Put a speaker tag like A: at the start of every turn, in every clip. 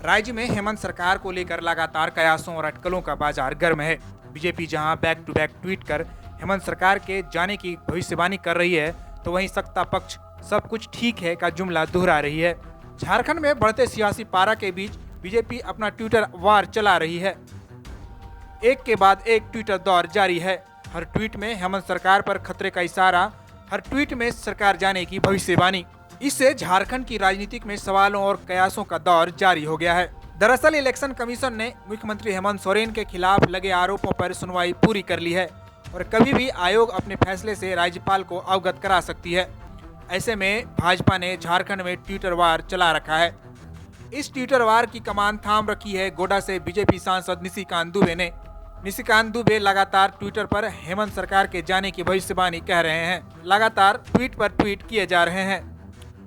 A: राज्य में हेमंत सरकार को लेकर लगातार कयासों और अटकलों का बाजार गर्म है। बीजेपी जहां बैक टू बैक ट्वीट कर हेमंत सरकार के जाने की भविष्यवाणी कर रही है, तो वहीं सत्ता पक्ष सब कुछ ठीक है का जुमला दोहरा रही है। झारखंड में बढ़ते सियासी पारा के बीच बीजेपी अपना ट्विटर वार चला रही है। एक के बाद एक ट्विटर दौर जारी है। हर ट्वीट में हेमंत सरकार पर खतरे का इशारा, हर ट्वीट में सरकार जाने की भविष्यवाणी। इससे झारखंड की राजनीतिक में सवालों और कयासों का दौर जारी हो गया है। दरअसल इलेक्शन कमीशन ने मुख्यमंत्री हेमंत सोरेन के खिलाफ लगे आरोपों पर सुनवाई पूरी कर ली है और कभी भी आयोग अपने फैसले से राज्यपाल को अवगत करा सकती है। ऐसे में भाजपा ने झारखंड में ट्विटर वार चला रखा है। इस ट्विटर वार की कमान थाम रखी है गोड्डा से बीजेपी सांसद निशिकांत दुबे ने। निशिकांत दुबे लगातार ट्विटर पर हेमंत सरकार के जाने की भविष्यवाणी कह रहे हैं। लगातार ट्वीट पर ट्वीट किए जा रहे हैं।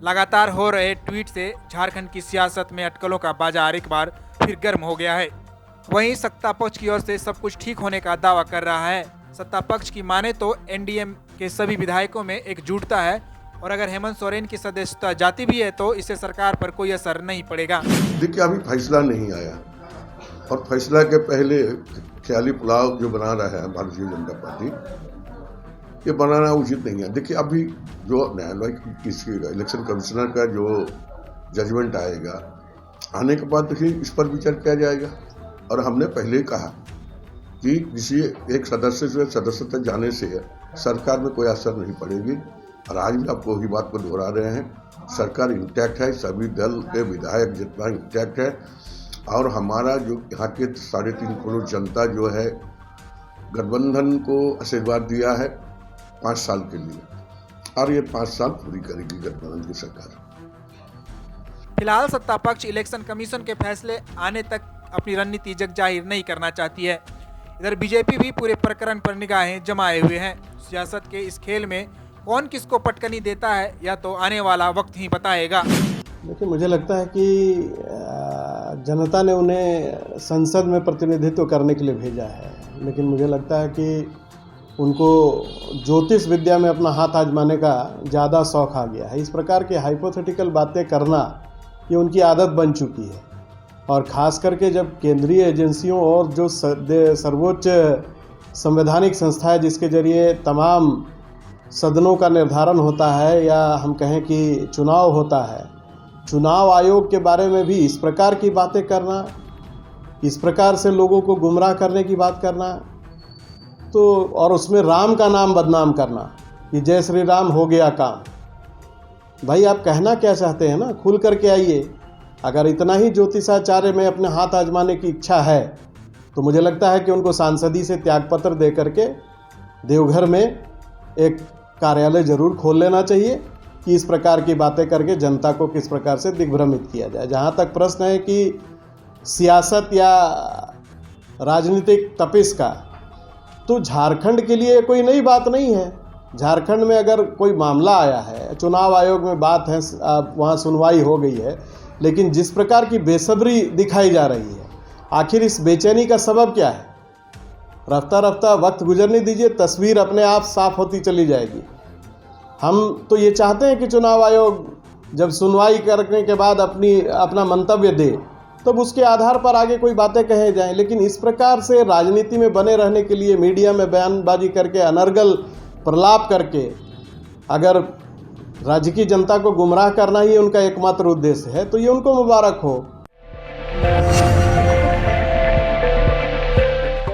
A: लगातार हो रहे ट्वीट से झारखंड की सियासत में अटकलों का बाजार एक बार फिर गर्म हो गया है। वहीं सत्ता पक्ष की ओर से सब कुछ ठीक होने का दावा कर रहा है। सत्ता पक्ष की माने तो एनडीए के सभी विधायकों में एकजुटता है और अगर हेमंत सोरेन की सदस्यता जाती भी है तो इससे सरकार पर कोई असर नहीं पड़ेगा।
B: देखिए, अभी फैसला नहीं आया और फैसला के पहले ख्याली पुलाव जो बना रहा है भारतीय जनता पार्टी, ये बनाना उचित नहीं है। देखिए, अभी जो न्यायालय इसकी इलेक्शन कमिश्नर का जो जजमेंट आएगा, आने के बाद देखिए इस पर विचार किया जाएगा। और हमने पहले कहा कि किसी एक सदस्य से सदस्यता जाने से सरकार में कोई असर नहीं पड़ेगी और आज भी आपको वही बात को दोहरा रहे हैं। सरकार इंटैक्ट है, सभी दल के विधायक जितना इंटैक्ट है और हमारा जो यहाँ के 3.5 करोड़ जनता जो है गठबंधन को आशीर्वाद दिया है 5 साल के लिए और ये 5 साल पूरी करेगी गठबंधन की सरकार।
A: फिलहाल सत्ता पक्ष इलेक्शन कमीशन के फैसले आने तक अपनी रणनीति जग जाहिर नहीं करना चाहती है। इधर बीजेपी भी पूरे प्रकरण पर निगाहें जमाए हुए हैं। सियासत के इस खेल में कौन किसको पटकनी देता है या तो आने वाला वक्त ही बताएगा।
C: देखिए, मुझे लगता है कि जनता ने उन्हें संसद में प्रतिनिधित्व करने के लिए भेजा है, लेकिन मुझे लगता है कि उनको ज्योतिष विद्या में अपना हाथ आजमाने का ज़्यादा शौक आ गया है। इस प्रकार की हाइपोथेटिकल बातें करना ये उनकी आदत बन चुकी है और ख़ास करके जब केंद्रीय एजेंसियों और जो सर्वोच्च संवैधानिक संस्था है जिसके जरिए तमाम सदनों का निर्धारण होता है या हम कहें कि चुनाव होता है, चुनाव आयोग के बारे में भी इस प्रकार की बातें करना, इस प्रकार से लोगों को गुमराह करने की बात करना, तो और उसमें राम का नाम बदनाम करना कि जय श्री राम हो गया काम। भाई, आप कहना क्या चाहते हैं ना, खुल करके आइए। अगर इतना ही ज्योतिषाचार्य में अपने हाथ आजमाने की इच्छा है तो मुझे लगता है कि उनको सांसदी से त्यागपत्र दे करके देवघर में एक कार्यालय जरूर खोल लेना चाहिए कि इस प्रकार की बातें करके जनता को किस प्रकार से दिग्भ्रमित किया जाए। जहाँ तक प्रश्न है कि सियासत या राजनीतिक तपिश का, तो झारखंड के लिए कोई नई बात नहीं है। झारखंड में अगर कोई मामला आया है, चुनाव आयोग में बात है, वहाँ सुनवाई हो गई है, लेकिन जिस प्रकार की बेसब्री दिखाई जा रही है, आखिर इस बेचैनी का सबब क्या है? रफ्ता रफ्ता वक्त गुजरने दीजिए, तस्वीर अपने आप साफ होती चली जाएगी। हम तो ये चाहते हैं कि चुनाव आयोग जब सुनवाई करने के बाद अपना मंतव्य दे तब उसके आधार पर आगे कोई बातें कहे जाएं, लेकिन इस प्रकार से राजनीति में बने रहने के लिए मीडिया में बयानबाजी करके, अनर्गल प्रलाप करके अगर राज्य की जनता को गुमराह करना ही उनका एकमात्र उद्देश्य है तो ये उनको मुबारक हो।